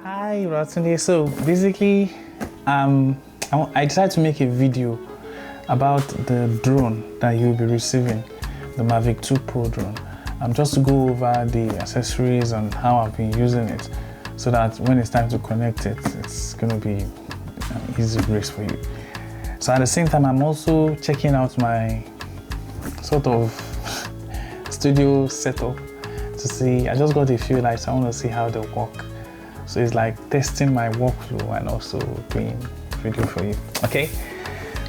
Hi, Ratunde. So basically, I decided to make a video about the drone that you'll be receiving, the Mavic 2 Pro drone. Just to go over the accessories and how I've been using it, so that when it's time to connect it, it's going to be an easy breeze for you. So at the same time, I'm also checking out my sort of studio setup to see. I just got a few lights. I want to see how they work. So it's like testing my workflow and also doing video for you. Okay.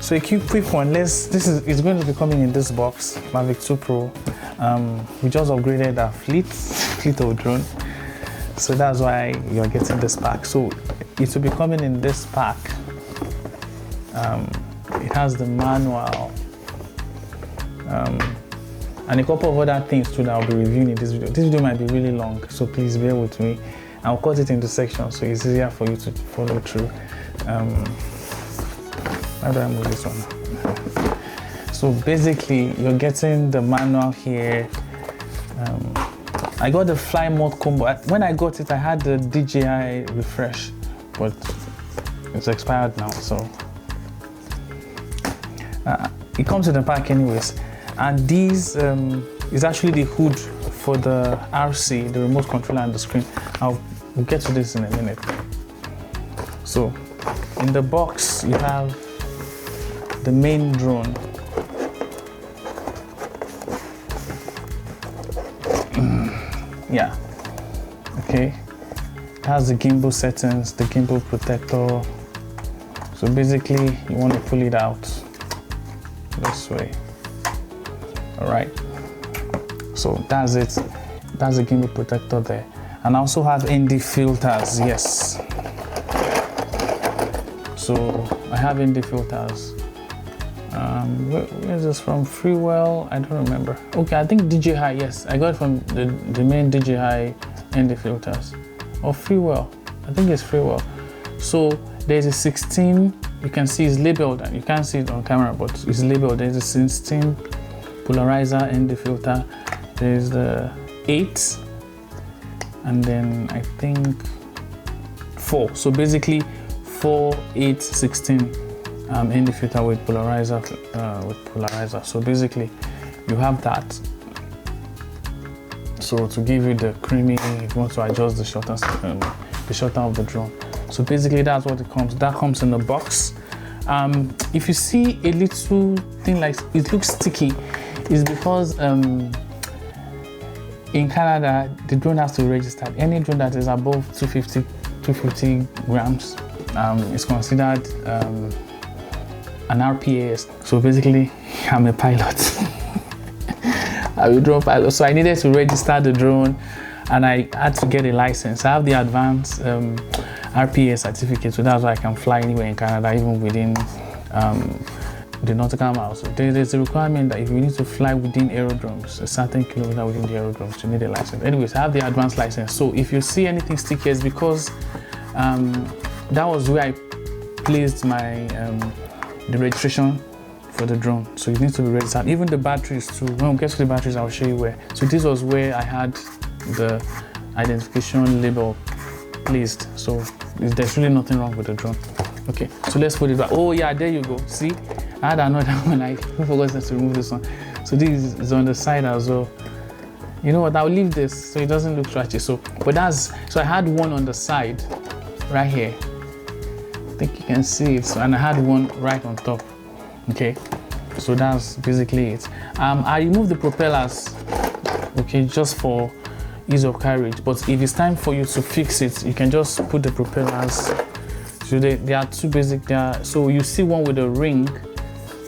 So a quick one. It's going to be coming in this box, Mavic 2 Pro. We just upgraded our fleet of drone. So that's why you're getting this pack. So it will be coming in this pack. It has the manual and a couple of other things too that I'll be reviewing in this video. This video might be really long, so please bear with me. I'll cut it into sections so it's easier for you to follow through. How do I move this one? So basically, you're getting the manual here. I got the fly mode combo. When I got it, I had the DJI refresh, but it's expired now. So it comes in the pack anyways. And these is actually the hood for the RC, the remote controller and the screen. We'll get to this in a minute. So in the box, you have the main drone. Yeah, okay. It has the gimbal settings, the gimbal protector. So basically, you want to pull it out this way. All right. So that's it. That's the gimbal protector there. And I also have ND filters, yes. So I have ND filters. Where is this from? Freewell? I don't remember. Okay, I think DJI, yes. I got it from the main DJI ND filters. Or Freewell. I think it's Freewell. So there's a 16, you can see it's labeled, and you can't see it on camera, but it's labeled. There's a 16 polarizer ND filter. There's the 8, and then I think 4. So basically 4, 8, 16 ND filter with polarizer. So basically you have that. So to give you the creamy, if you want to adjust the shutter of the drone. So basically that's what it comes. That comes in the box. If you see a little thing like it looks sticky, it's because in Canada, the drone has to be registered. Any drone that is above 250 grams is considered an RPAS. So basically, I'm a pilot. I'm a drone pilot. So I needed to register the drone, and I had to get a license. I have the advanced RPA certificate, so that's why I can fly anywhere in Canada, even within the nautical miles. So there's a requirement that if you need to fly within aerodromes, a certain kilometer within the aerodromes, you need a license. Anyways, I have the advanced license. So if you see anything sticky, it's because that was where I placed my the registration for the drone. So it needs to be registered. Even the batteries too. When we get to the batteries, I'll show you where. So this was where I had the identification label placed. So there's really nothing wrong with the drone. Okay, so let's put it back. Oh yeah, there you go. See, I had another one. I forgot to remove this one. So this is on the side as well. You know what? I'll leave this so it doesn't look scratchy. So I had one on the side, right here. I think you can see it. So, and I had one right on top. Okay, so that's basically it. I removed the propellers. Okay, just for ease of carriage. But if it's time for you to fix it, you can just put the propellers. So they are two basic. So you see one with a ring,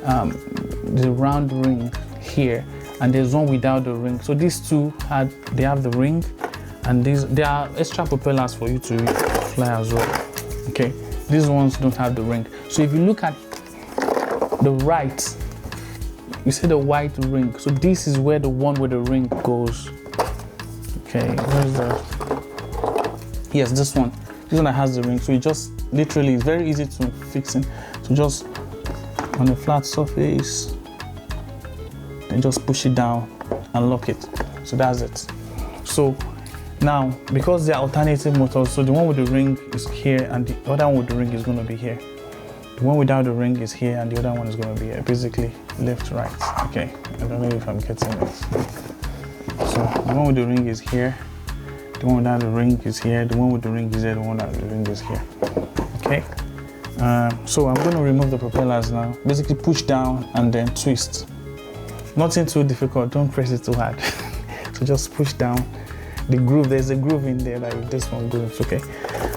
the round ring here, and there's one without the ring. So these two have the ring, and there are extra propellers for you to fly as well. Okay, these ones don't have the ring. So if you look at the right, you see the white ring. So this is where the one with the ring goes. Okay, where's the? Yes, this one. This one that has the ring. So it just literally is very easy to fix it. So just on a flat surface, then just push it down and lock it. So that's it. So Now, because they're alternative motors, so the one with the ring is here and the other one with the ring is going to be here. The one without the ring is here and the other one is going to be here. Basically, left, right. Okay, I don't know if I'm getting it. So the one with the ring is here. The one without the ring is here. The one with the ring is here. The one without the ring is here. Okay. So I'm going to remove the propellers now. Basically, push down and then twist. Nothing too difficult. Don't press it too hard. So just push down. The groove, there's a groove in there like this one goes, okay?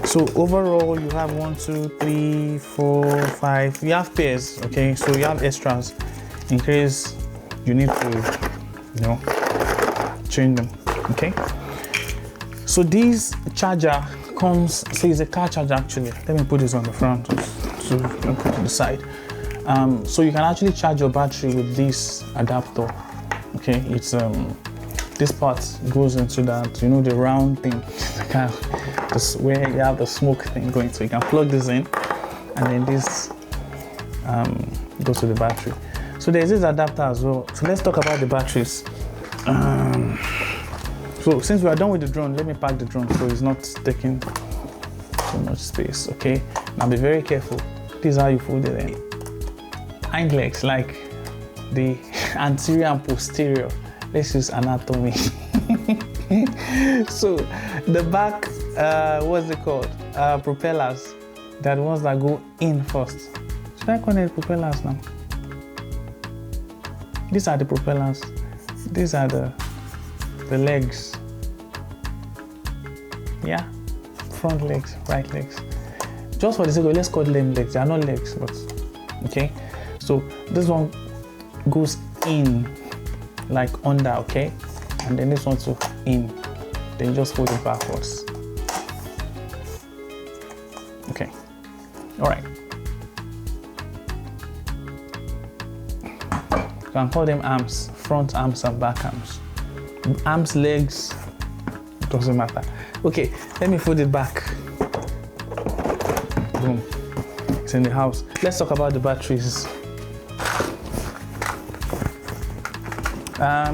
So overall, you have 1, 2, 3, 4, 5. You have pairs, okay? So you have extras in case you need to, change them, okay? So this charger comes, so it's a car charger actually. Let me put this on the front, so you can put it on the side. So you can actually charge your battery with this adapter, okay? It's this part goes into that, the round thing, this where you have the smoke thing going. So you can plug this in, and then this goes to the battery. So there's this adapter as well. So let's talk about the batteries. So since we are done with the drone, let me pack the drone so it's not taking too much space. Okay. Now be very careful. This is how you fold it in. Hind legs, like the anterior and posterior. Let's use anatomy. So the back, what's it called? Propellers. They're the ones that go in first. Should I connect propellers now? These are the propellers. These are the legs. Yeah, front legs, right legs. Just for the sake of, let's call them legs. They are not legs, but okay. So this one goes in. Like under, okay, and then this one to in, then you just fold it backwards. Okay, all right. You can call them arms, front arms and back arms. Arms, legs, doesn't matter. Okay, let me fold it back. Boom, it's in the house. Let's talk about the batteries.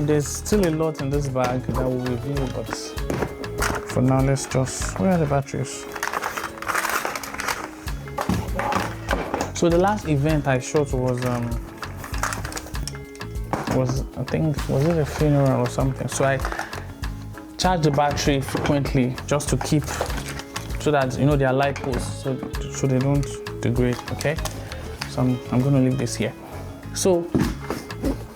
There's still a lot in this bag that we'll review, but for now, let's just, where are the batteries? So the last event I shot was I think, was it a funeral or something? So I charge the battery frequently just to keep, so that, they are light posts, so they don't degrade, okay? So I'm gonna leave this here. So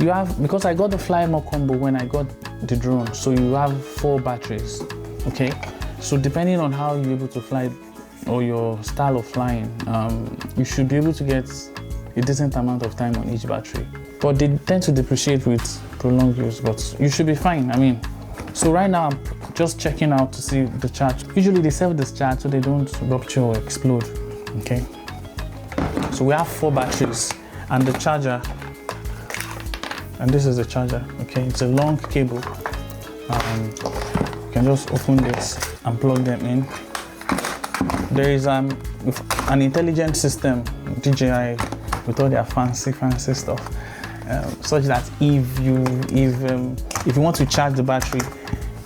you have, because I got the Fly More combo when I got the drone, so you have 4 batteries, okay? So depending on how you're able to fly or your style of flying, you should be able to get a decent amount of time on each battery. But they tend to depreciate with prolonged use, but you should be fine. I mean, so right now I'm just checking out to see the charge. Usually they self-discharge so they don't rupture or explode, okay? So we have 4 batteries and the charger. And this is the charger, okay? It's a long cable. You can just open this and plug them in. There is an intelligent system, DJI, with all their fancy stuff, such that if you want to charge the battery,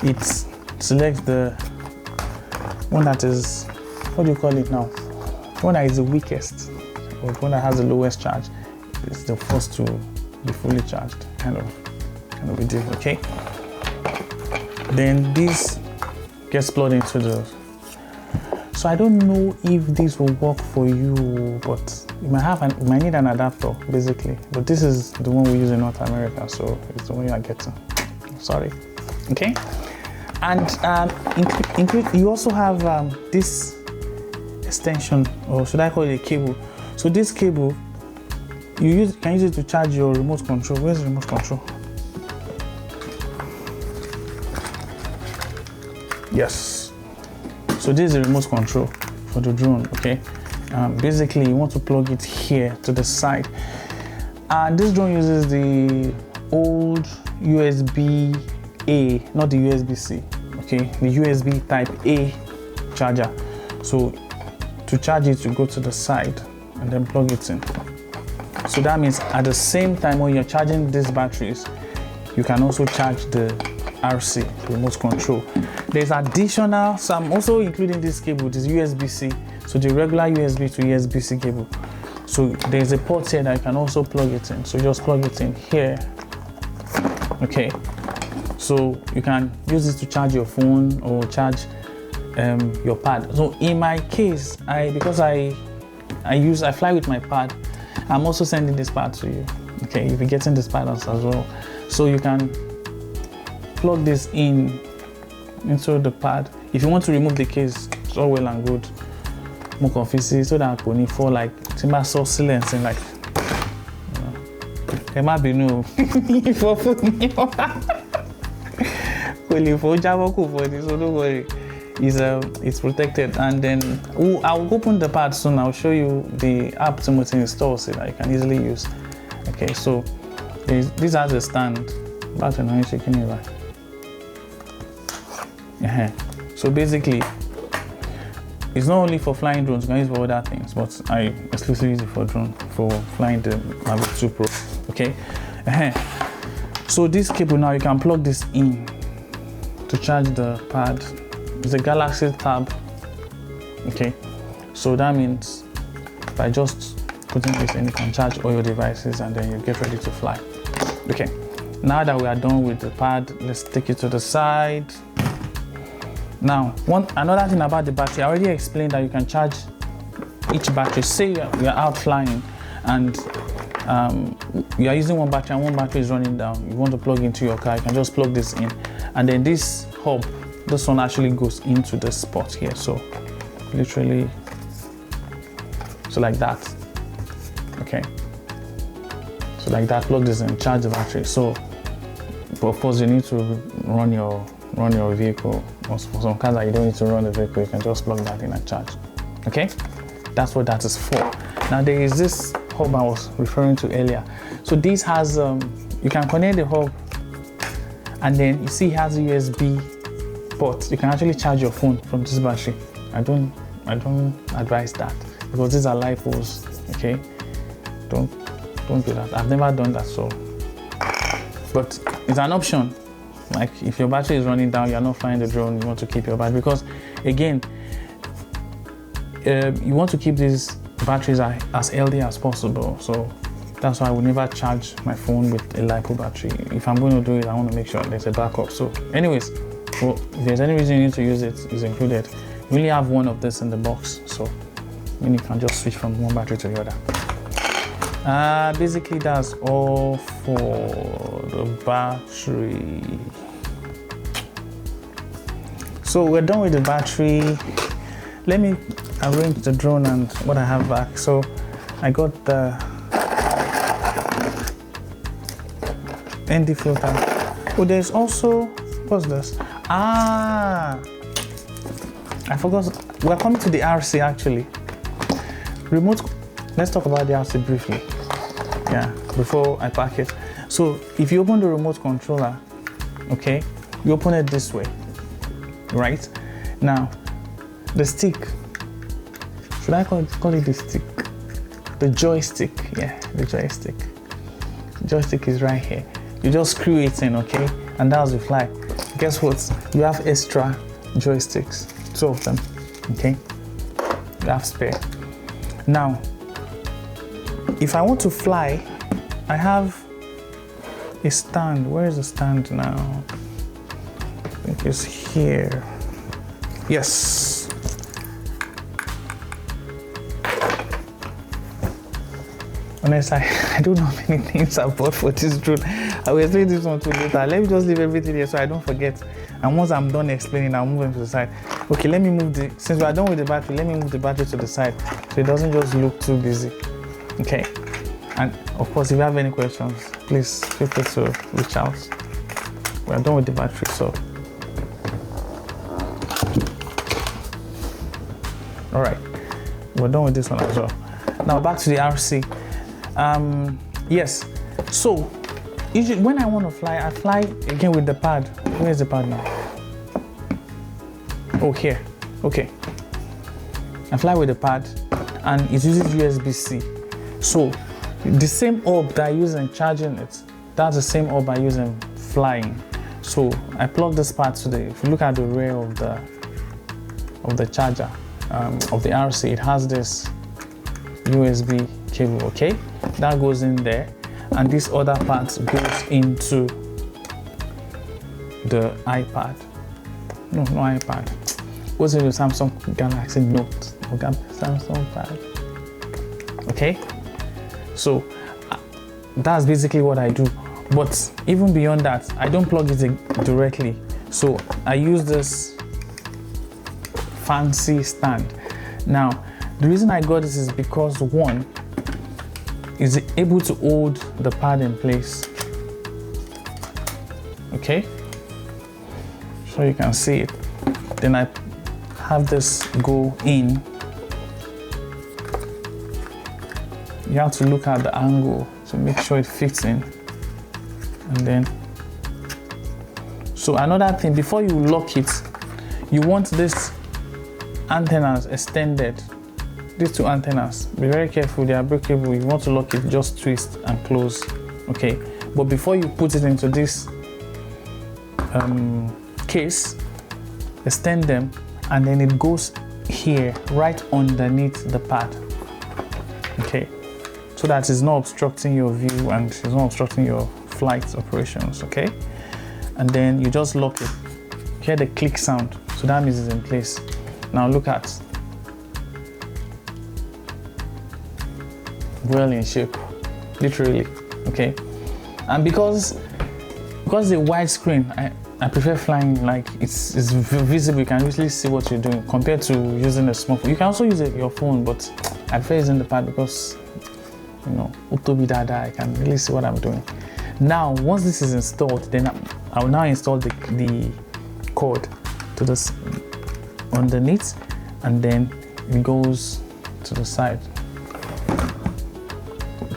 it selects the one that is, what do you call it now? The one that is the weakest, or the one that has the lowest charge. It's the first to be fully charged, kind of a deal, okay? Then this gets plugged into the, so I don't know if this will work for you, but you might need an adapter basically, but this is the one we use in North America, so it's the one you are getting. Sorry, okay? And you also have this extension, or should I call it a cable? So this cable, you can use it to charge your remote control. Where's the remote control? Yes. So this is the remote control for the drone, okay? Basically, you want to plug it here to the side. And this drone uses the old USB-A, not the USB-C, okay? The USB type A charger. So to charge it, you go to the side and then plug it in. So that means at the same time when you're charging these batteries, you can also charge the RC, remote control. There's additional, so I'm also including this cable, which is USB-C. So the regular USB to USB-C cable. So there's a port here that you can also plug it in. So just plug it in here. Okay. So you can use this to charge your phone or charge your pad. So in my case, because I fly with my pad, I'm also sending this pad to you. Okay, you'll be getting this pad as well. So you can plug this into the pad. If you want to remove the case, it's all well and good. More confusing, so that I need for like timber so silence and like it might be new for food. So don't worry. It's protected, and then I'll open the pad soon. I'll show you the app to install so that you can easily use. Okay, so this has a stand. That's annoying shaking it right. So basically, it's not only for flying drones, you can use it for other things, but I exclusively use it for flying the Mavic 2 Pro. Okay. So this cable now, you can plug this in to charge the pad. It's a Galaxy Tab. Okay, so that means by just putting this in, you can charge all your devices and then you get ready to fly. Okay, now that we are done with the pad, let's take it to the side. Now, another thing about the battery, I already explained that you can charge each battery. Say you're out flying and you are using one battery and one battery is running down. You want to plug into your car, you can just plug this in, and then this hub, this one actually goes into the spot here. So literally, so like that. Okay, so like that, plug this in, charge the battery. So but of course you need to run your vehicle. For some cars that you don't need to run the vehicle, you can just plug that in and charge. Okay, that's what that is for. Now there is this hub I was referring to earlier. So this has you can connect the hub, and then you see it has a USB port. You can actually charge your phone from this battery. I don't advise that because these are LiPos. Okay, don't do that. I've never done that, so but it's an option. Like if your battery is running down, you're not flying the drone, you want to keep your battery, because again, you want to keep these batteries as healthy as possible. So that's why I would never charge my phone with a LiPo battery. If I'm going to do it, I want to make sure there's a backup. So anyways, well, if there's any reason you need to use it, it's included. We only have one of this in the box, so then you can just switch from one battery to the other. Basically that's all for the battery. So we're done with the battery. Let me arrange the drone and what I have back. So I got the ND filter. Oh, there's also, what's this? I forgot, we're coming to the RC actually. Remote, let's talk about the RC briefly. Yeah, before I pack it. So if you open the remote controller, okay, you open it this way, right? Now, the stick, should I call it the stick? The joystick, yeah, the joystick. The joystick is right here. You just screw it in, okay? And that's the fly. Guess what? You have extra joysticks, 2 of them, okay? You have spare. Now, if I want to fly, I have a stand. Where is the stand now? I think it's here. Yes. Honestly, I don't know many things I bought for this drone. I will explain this one to later. Let me just leave everything here so I don't forget. And once I'm done explaining, I'll move them to the side. Okay, let me move since we are done with the battery, let me move the battery to the side so it doesn't just look too busy. Okay. And of course, if you have any questions, please feel free to reach out. We are done with the battery, so. All right, we're done with this one as well. Now back to the RC. Yes, so usually when I want to fly, I fly again with the pad. Where's the pad now? Oh, here. Okay. I fly with the pad and it uses USB-C. So the same hub that I use in charging it, that's the same hub I use in flying. So I plug this part to the, if you look at the rear of the charger, of the RC, it has this USB cable, okay? That goes in there, and this other part goes into the iPad. No iPad. Goes into Samsung Galaxy Note or Samsung Pad. Okay? So that's basically what I do. But even beyond that, I don't plug it in directly. So I use this fancy stand. Now, the reason I got this is because one, is able to hold the pad in place. Okay? So you can see it. Then I have this go in. You have to look at the angle to make sure it fits in. And then, so another thing, before you lock it, you want this antennas extended. These two antennas, be very careful, they are breakable. You want to lock it, just twist and close, okay? But before you put it into this case, extend them, and then it goes here, right underneath the pad, okay? So that it's not obstructing your view and it's not obstructing your flight operations, okay? And then you just lock it. You hear the click sound, so that means it's in place. Now look at, well in shape, literally, okay? And because the widescreen, I prefer flying like it's visible. You can usually see what you're doing compared to using a smartphone. You can also use your phone, but I prefer using the pad because, you know, I can really see what I'm doing. Now, once this is installed, then I will now install the cord to this underneath, and then it goes to the side.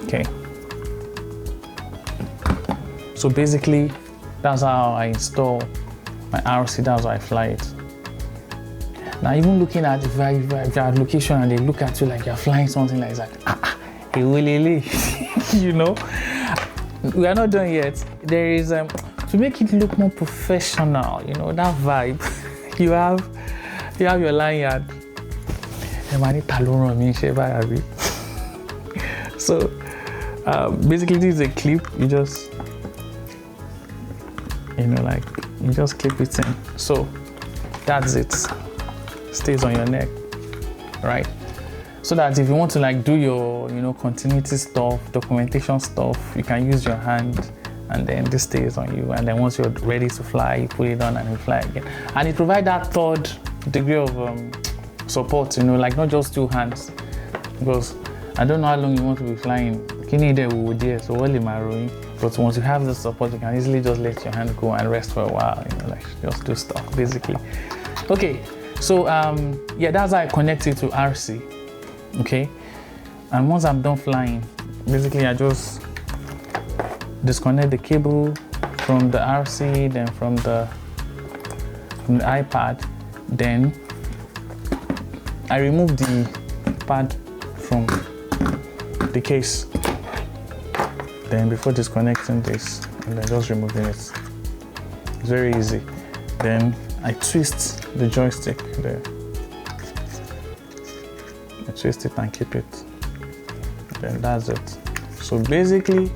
Okay. So basically, that's how I install my RC. That's how I fly it. Now, even looking at if you're at location and they look at you like you're flying something like that, you know, we are not done yet. There is to make it look more professional, you know, that vibe. you have your lanyard. So basically, this is a clip. You just, you know, like you just clip it in. So that's it. Stays on your neck, right? So that if you want to like do your, you know, continuity stuff, documentation stuff, you can use your hand, and then this stays on you. And then once you're ready to fly, you put it on and you fly again. And it provides that third degree of support, you know, like not just two hands, because I don't know how long you want to be flying. So but once you have the support, you can easily just let your hand go and rest for a while, you know, like just do stuff basically. Okay, so yeah, that's how I connect it to RC. Okay, and once I'm done flying, basically I just disconnect the cable from the RC, then from the iPad, then I remove the pad from the case, then before disconnecting this, and then just removing it. It's very easy. Then I twist the joystick there. I twist it and keep it. Then that's it. So basically,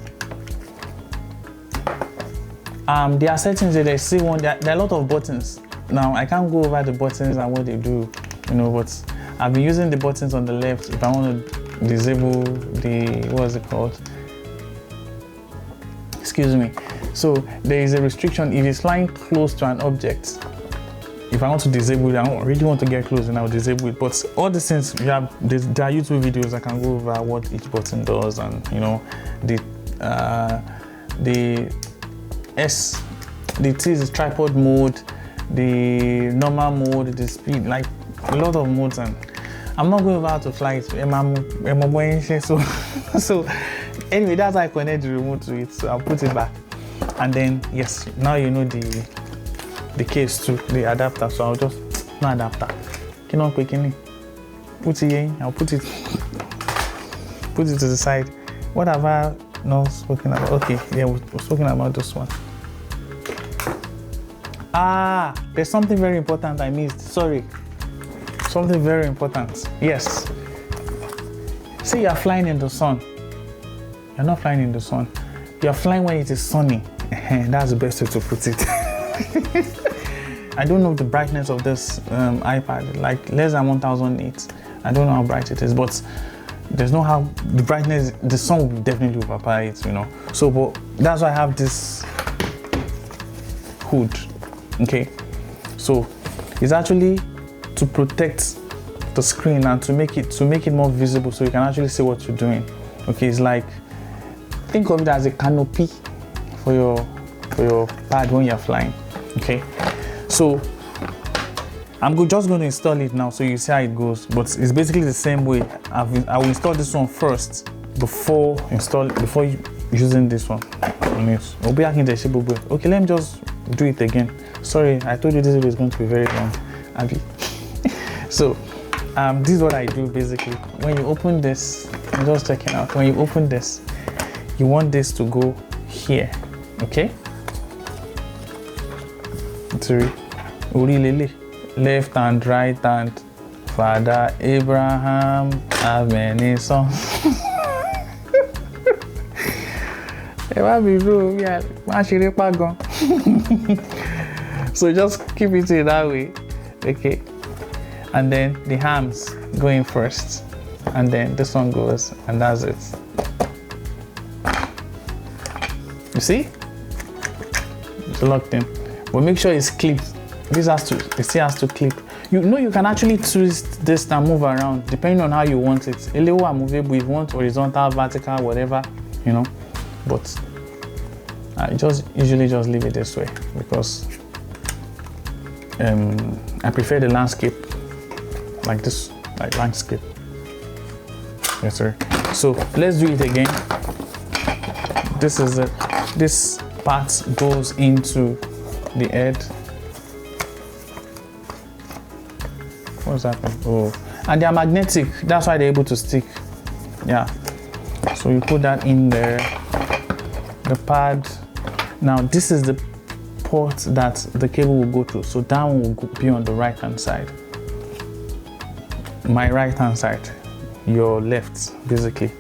there are settings that they see one. There are a lot of buttons. Now I can't go over the buttons and what they do, you know, but I've been using the buttons on the left if I want to disable the, what is it called? Excuse me. So there is a restriction if it's flying close to an object. If I want to disable it, I don't really want to get close, and I'll disable it. But all these things, there are YouTube videos I can go over what each button does, and you know, the T is tripod mode, the normal mode, the speed, like a lot of modes, and I'm not going over how to fly it. So anyway, that's how I connect the remote to it. So I'll put it back, and then yes, now you know the case to the adapter. So I'll just adapter. Put it in. I'll put it to the side. What have I not spoken about? Okay, yeah, we're talking about this one. There's something very important I missed. Sorry. Something very important. Yes. Say you're flying in the sun. You're not flying in the sun. You're flying when it is sunny. That's the best way to put it. I don't know the brightness of this iPad, like less than 1000 nits. I don't know how bright it is, but there's no how the brightness, the sun will definitely overpower it, you know. So, but that's why I have this hood, okay? So, it's actually to protect the screen and to make it more visible, so you can actually see what you're doing. Okay, it's like, think of it as a canopy for your pad when you're flying. Okay, so I'm just going to install it now so you see how it goes, but it's basically the same way. I will install this one first before using this one on it. Okay, let me just do it again. Sorry, I told you this video is going to be very long, Abby. So this is what I do basically. When you open this, I'm just checking out. When you open this, you want this to go here, okay? Left and right hand. Father Abraham have many sons. So just keep it in that way, okay? And then the arms go in first, and then this one goes, and that's it. You see? It's locked in. But make sure it's clipped. It still has to clip. You know you can actually twist this and move around depending on how you want it. A little movable, if you want horizontal, vertical, whatever, you know. But I usually just leave it this way because I prefer the landscape like this, like landscape. Yes, sir. So let's do it again. This is it. This part goes into the head. What's happening? Oh, and they are magnetic. That's why they're able to stick. Yeah. So you put that in there. The pad. Now this is the port that the cable will go through. So that one will be on the right hand side. My right hand side. Your left, basically.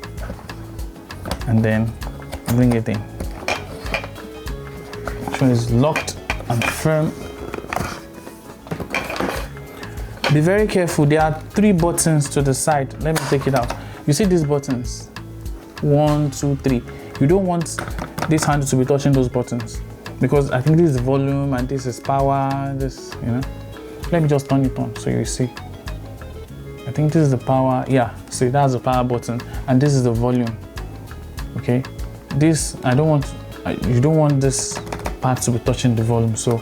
And then bring it in. So it's locked and firm. Be very careful. There are 3 buttons to the side. Let me take it out. You see these buttons? 1, 2, 3. You don't want this handle to be touching those buttons because I think this is volume and this is power. This, you know. Let me just turn it on so you see. I think this is the power. Yeah. See, that's the power button, and this is the volume. Okay. This I don't want. You don't want this part to be touching the volume. So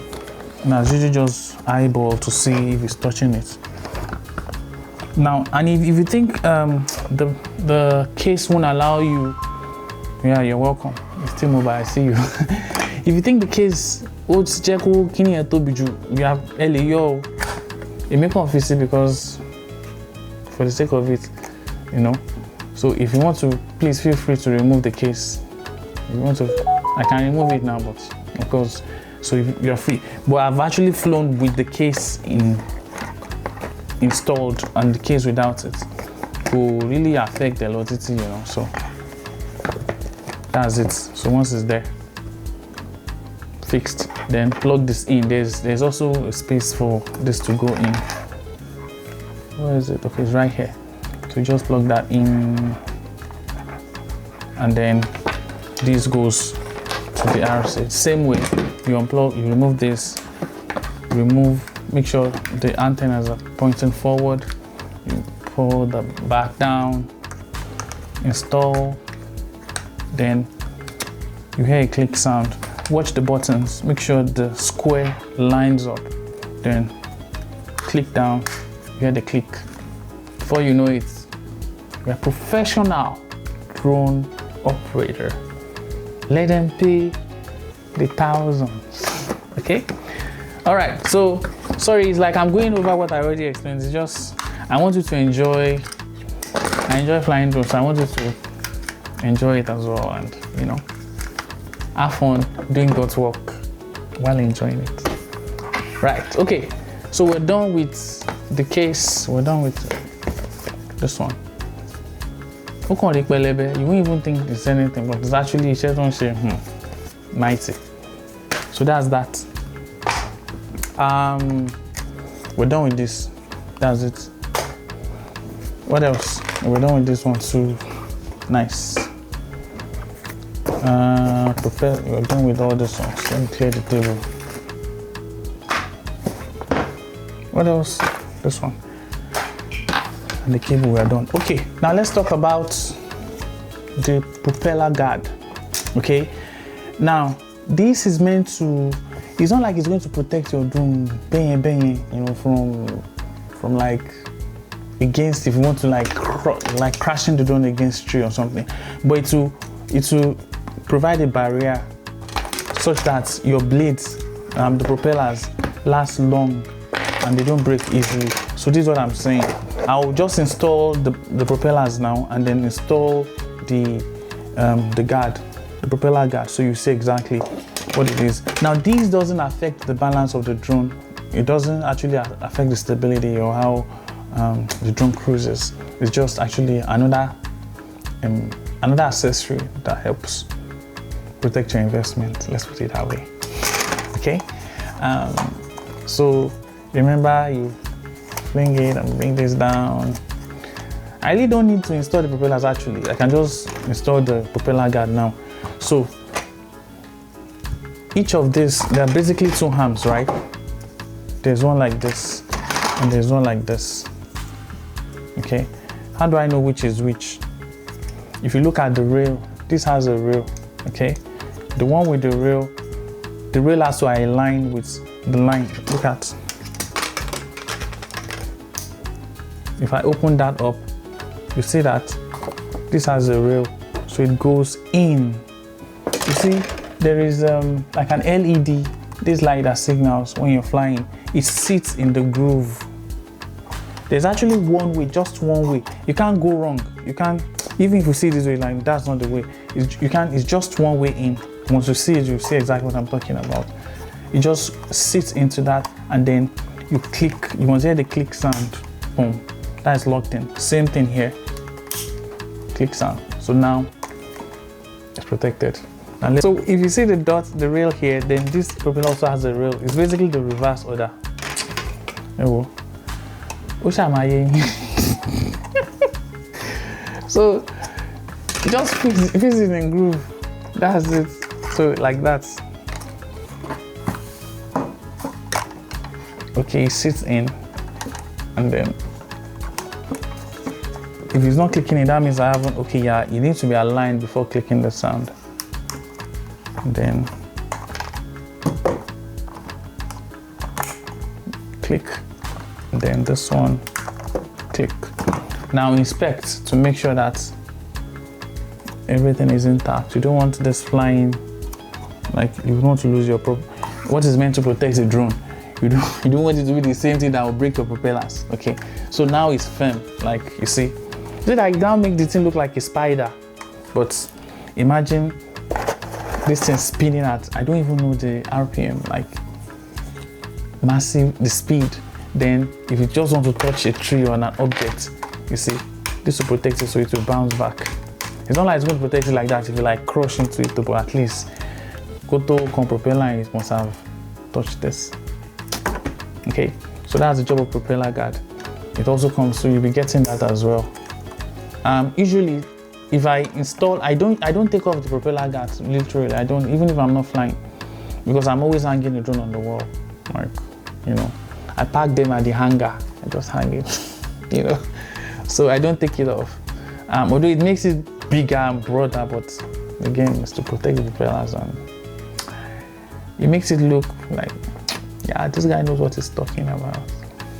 now usually just eyeball to see if it's touching it. Now, and if you think the case won't allow you, yeah, you're welcome. It's still mobile, I see you. If you think the case would check kini etobiju, you have LAO, it may confuse it because for the sake of it, you know. So if you want to, please feel free to remove the case. If you want to, I can remove it now, but of course, so you're free. But I've actually flown with the case installed and the case without it will really affect the velocity, you know. So that's it. So once it's there, fixed, then plug this in. There's also a space for this to go in. Where is it? Okay, it's right here. So you just plug that in, and then this goes to the RC. Same way, you unplug, you remove this, make sure the antennas are pointing forward, you pull the back down, install, then you hear a click sound. Watch the buttons, make sure the square lines up, then click down, you hear the click. Before you know it, you're a professional drone operator. Let them pay the thousands, okay? All right, so sorry, it's like I'm going over what I already explained. It's just I want you to enjoy. I enjoy flying drones, so I want you to enjoy it as well, and you know, have fun doing God's work while enjoying it. Right, okay. So we're done with the case. We're done with this one. You won't even think it's anything, but it's actually mighty. So that's that. We're done with this. That's it. What else? We're done with this one too. Nice. We're done with all this ones. Let me clear the table. What else? This one. And the cable, we are done. Okay, now let's talk about the propeller guard. Okay, now this is meant to, it's not like it's going to protect your drone, from like against, if you want to like crashing the drone against tree or something, but it will provide a barrier such that your blades, the propellers, last long and they don't break easily. So this is what I'm saying. I'll just install the propellers now and then install the guard, the propeller guard, so you see exactly what it is. Now this doesn't affect the balance of the drone. It doesn't actually affect the stability or how the drone cruises. It's just actually another accessory that helps protect your investment. Let's put it that way. Okay. So remember, you fling it and bring this down. I really don't need to install the propellers actually. I can just install the propeller guard now. So each of these, there are basically two arms, right? There's one like this and there's one like this. Okay, how do I know which is which? If you look at the rail, this has a rail. Okay, the one with the rail has to align with the line. Look at, if I open that up, you see that this has a rail, so it goes in. You see, there is like an LED, this light that signals when you're flying. It sits in the groove. There's actually one way, just one way. You can't go wrong. You can't, even if you see this way, like that's not the way. It's just one way in. Once you see it, you see exactly what I'm talking about. It just sits into that, and then you click. You must hear the click sound. Boom. That is locked in. Same thing here. Click sound. So now it's protected. So if you see the dot, the rail here, then this propeller also has a rail. It's basically the reverse order. Oh. So just fix it in groove. That's it. So like that. Okay, it sits in, and then if it's not clicking it, that means I haven't. Okay, yeah, you need to be aligned before clicking the sound. And then click, and then this one, click. Now inspect to make sure that everything is intact. You don't want this flying, like you want to lose your what is meant to protect the drone. You don't want it to be the same thing that will break your propellers. Okay, so now it's firm, like you see. So that now make the thing look like a spider, but imagine this thing spinning at, I don't even know the RPM, like massive, the speed. Then if you just want to touch a tree or an object, you see, this will protect it so it will bounce back. It's not like it's going to protect it like that if you like crush into it, but at least Koto con propeller, it must have touched this. Okay, so that's the job of propeller guard. It also comes, so you'll be getting that as well. Usually if I install, I don't take off the propeller guards, literally. I don't, even if I'm not flying, because I'm always hanging the drone on the wall. Like, you know, I pack them at the hangar, I just hang it, you know. So I don't take it off. Although it makes it bigger and broader, but again, it's to protect the propellers, and it makes it look like, yeah, this guy knows what he's talking about.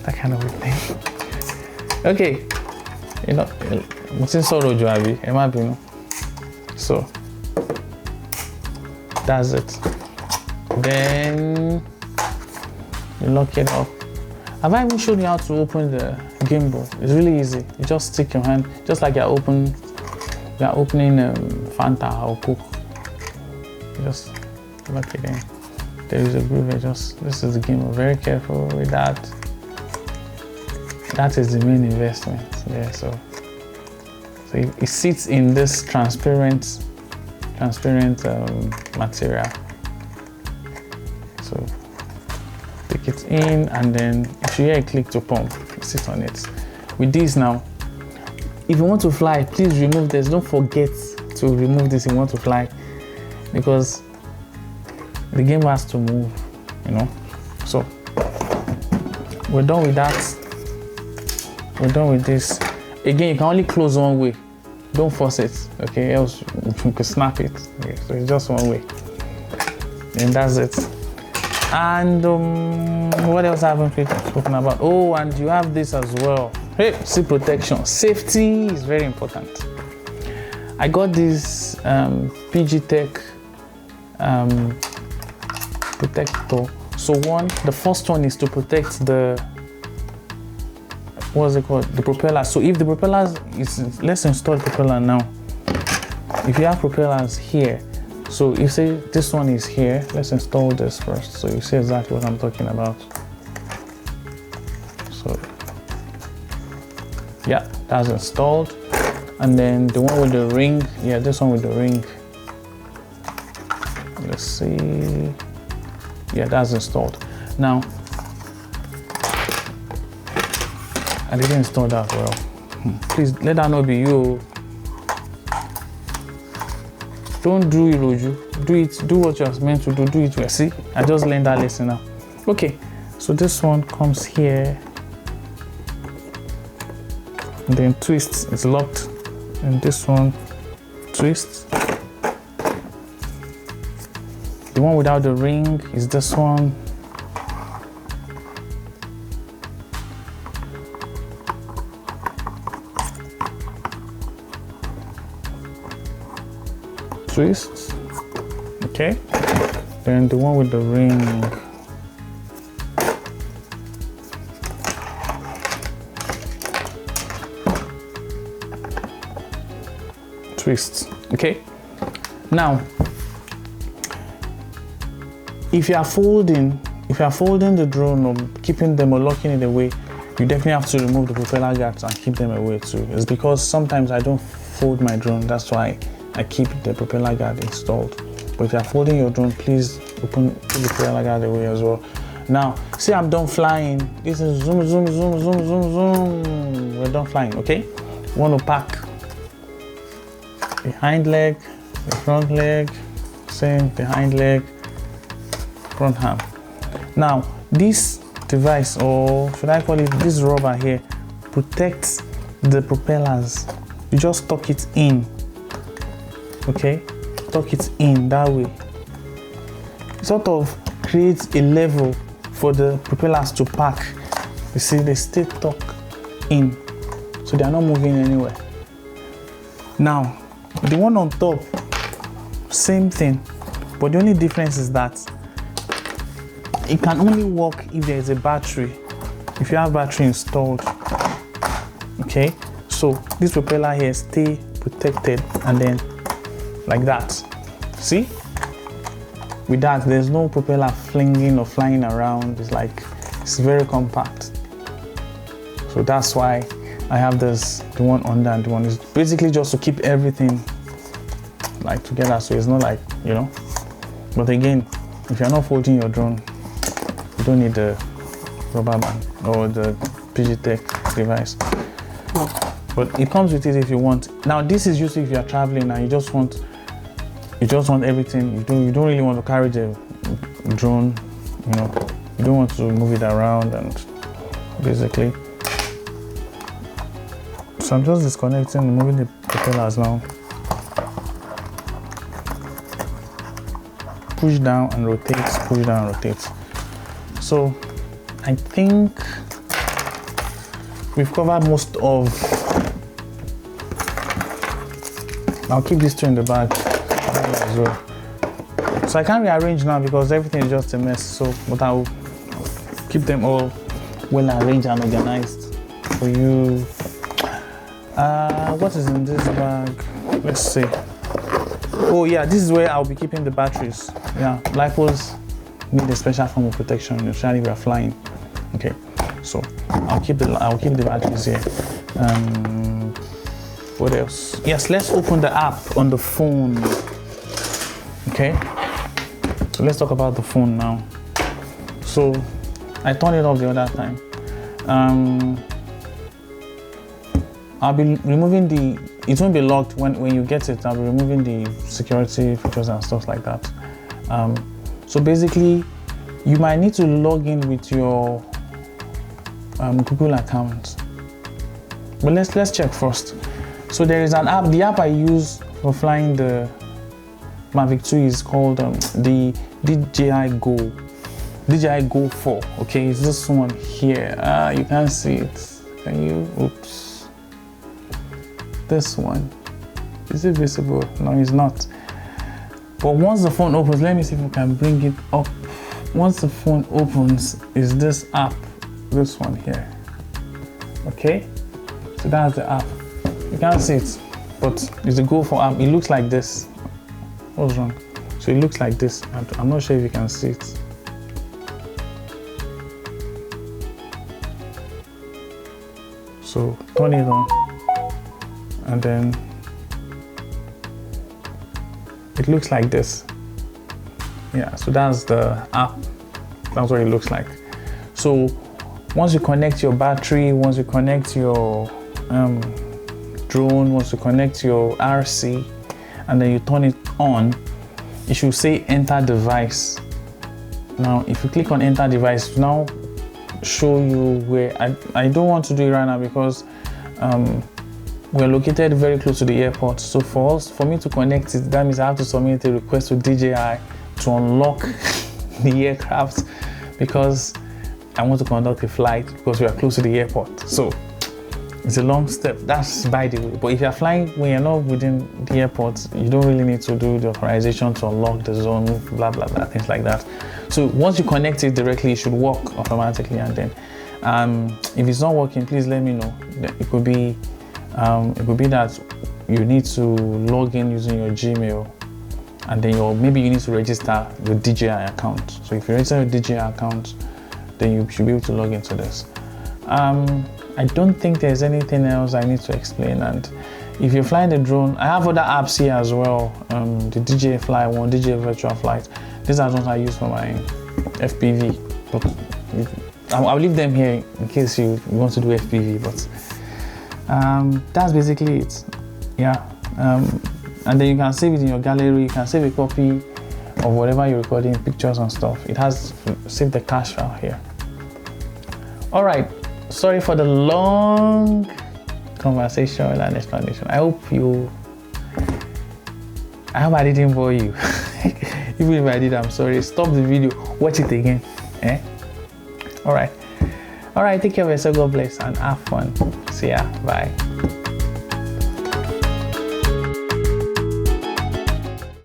That kind of a thing. Okay, you know, so that's it. Then you lock it up. Have I even shown you how to open the gimbal? It's really easy. You just stick your hand, just like you're opening Fanta or Coke. You just lock it in. there is a groove. This is the game. We're very careful with that. That is the main investment. Yeah, so it sits in this transparent material. So take it in, and then if you hear a click to pump, sit on it. With this now, if you want to fly, please remove this. Don't forget to remove this if you want to fly, because the game has to move, you know. So we're done with that. We're done with this. Again, you can only close one way. Don't force it, okay? Else you could snap it. Okay, so it's just one way. And that's it. And what else haven't we spoken about? Oh, and you have this as well. Hey, see, protection. Safety is very important. I got this PG Tech protector. So the first one is to protect the, what's it called? The propeller. So if the propellers let's install the propeller now. If you have propellers here, so you say this one is here, let's install this first. So you see exactly what I'm talking about. So yeah, that's installed. And then the one with the ring, yeah, this one with the ring. Let's see. Yeah, that's installed. Now, I didn't install that well. Please let that not be you. Don't do it, Roju. Do it. Do what you're meant to do. Do it well. See, I just learned that lesson now. Okay, so this one comes here, and then twists. It's locked, and this one twists. The one without the ring is this one. Twists, okay. Then the one with the ring, twists, okay. Now, if you are folding the drone or keeping them or locking it away, you definitely have to remove the propeller guards and keep them away too. It's because sometimes I don't fold my drone, that's why I keep the propeller guard installed. But if you're folding your drone, please put the propeller guard away as well. Now, see, I'm done flying. This is zoom, zoom, zoom, zoom, zoom, zoom. We're done flying, okay? Want to pack the hind leg, the front leg, same, the hind leg, front arm. Now, this device, or should I call it this rubber here, protects the propellers. You just tuck it in. Okay, tuck it in that way. It sort of creates a level for the propellers to pack. You see, they stay tucked in, so they are not moving anywhere. Now, the one on top, same thing, but the only difference is that it can only work if there is a battery, if you have battery installed. Okay, so this propeller here stay protected, and then like that. See, with that there's no propeller flinging or flying around. It's very compact. So that's why I have the one under, and the one is basically just to keep everything like together, so it's not like, you know. But again, if you're not folding your drone, you don't need the rubber band or the PG Tech device. But it comes with it if you want. Now this is usually if you're traveling and you just want everything. You don't really want to carry the drone, you know. You don't want to move it around, and basically. So I'm just disconnecting and moving the propellers now. Push down and rotate, push down and rotate. So I think we've covered most of. I'll keep these two in the bag as well. So I can't rearrange now because everything is just a mess. So, but I'll keep them all well arranged and organized for you. What is in this bag? Let's see. Oh yeah, this is where I'll be keeping the batteries. Yeah, LiPos need a special form of protection, especially if you are flying. Okay, so I'll keep the batteries here. What else? Yes, let's open the app on the phone. Okay, so let's talk about the phone now. So I turned it off the other time. I'll be removing it won't be locked when you get it. I'll be removing the security features and stuff like that. So basically, you might need to log in with your Google account. But let's check first. So there is an app. The app I use for flying the Mavic 2 is called the DJI Go 4. Okay, it's this one here. You can't see it. Can you? Oops. This one. Is it visible? No, it's not. But once the phone opens, let me see if we can bring it up. Once the phone opens, is this app, this one here. Okay, so that's the app. You can't see it, but it's the Go 4 app. It looks like this. What's wrong? So it looks like this. I'm not sure if you can see it. So turn it on, and then it looks like this. Yeah, so that's the app. That's what it looks like. So once you connect your battery, once you connect your drone, once you connect your RC, and then you turn it on, it should say enter device. Now if you click on enter device, it now show you where I don't want to do it right now because we're located very close to the airport. So for me to connect it, that means I have to submit a request to DJI to unlock the aircraft because I want to conduct a flight because we are close to the airport. So it's a long step. That's by the way. But if you're flying when you're not within the airport, you don't really need to do the authorization to unlock the zone, blah blah blah, things like that. So once you connect it directly, it should work automatically. And then if it's not working, please let me know. It could be that you need to log in using your Gmail, and then maybe you need to register your DJI account. So if you register your DJI account, then you should be able to log into this. I don't think there's anything else I need to explain. And if you're flying the drone, I have other apps here as well. The DJI Fly One, DJI Virtual Flight. These are ones I use for my FPV. But I'll leave them here in case you want to do FPV. But that's basically it. Yeah. And then you can save it in your gallery. You can save a copy of whatever you're recording, pictures and stuff. It has saved the cache file here. All right. Sorry for the long conversation and explanation. I hope I didn't bore you. Even if I did, I'm sorry. Stop the video, watch it again. All right, take care of yourself. God bless and have fun. See ya. Bye.